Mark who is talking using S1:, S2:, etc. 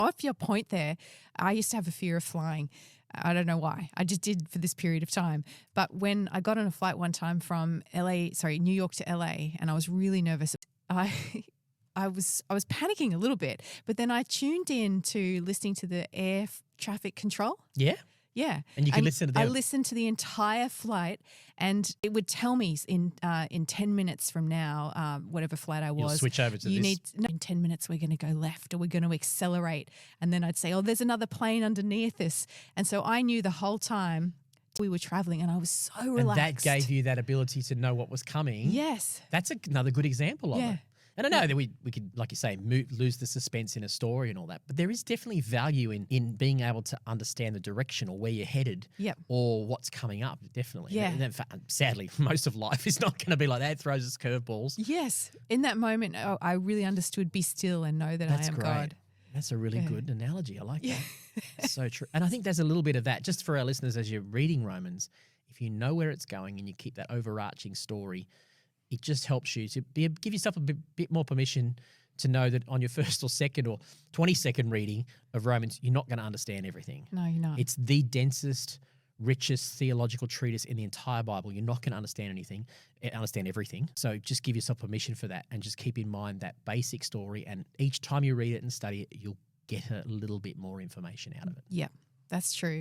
S1: Off your point there, I used to have a fear of flying. I don't know why. I just did for this period of time. But when I got on a flight one time from New York to LA, and I was really nervous, I was panicking a little bit. But then I tuned in to listening to the air traffic control.
S2: Yeah.
S1: Yeah.
S2: And you can listen to them.
S1: I listened to the entire flight, and it would tell me in 10 minutes from now, whatever flight I was.
S2: You'll switch over to this.
S1: In 10 minutes, we're going to go left, or we're going to accelerate. And then I'd say, oh, there's another plane underneath us. And so I knew the whole time we were traveling, and I was so relaxed.
S2: And that gave you that ability to know what was coming.
S1: Yes.
S2: That's another good example of it. And I know that we could, like you say, lose the suspense in a story and all that, but there is definitely value in being able to understand the direction or where you're headed or what's coming up, definitely.
S1: Yeah.
S2: And in fact, sadly, most of life is not going to be like that. It throws us curveballs.
S1: Yes. In that moment, I really understood be still and know that I am
S2: great.
S1: God.
S2: That's a really good analogy. I like that. So true. And I think there's a little bit of that just for our listeners as you're reading Romans. If you know where it's going and you keep that overarching story, it just helps you to give yourself a bit more permission to know that on your first or second or 22nd reading of Romans, you're not going to understand everything.
S1: No, you're not.
S2: It's the densest, richest theological treatise in the entire Bible. You're not going to understand everything. So just give yourself permission for that, and just keep in mind that basic story. And each time you read it and study it, you'll get a little bit more information out of it.
S1: Yeah, that's true.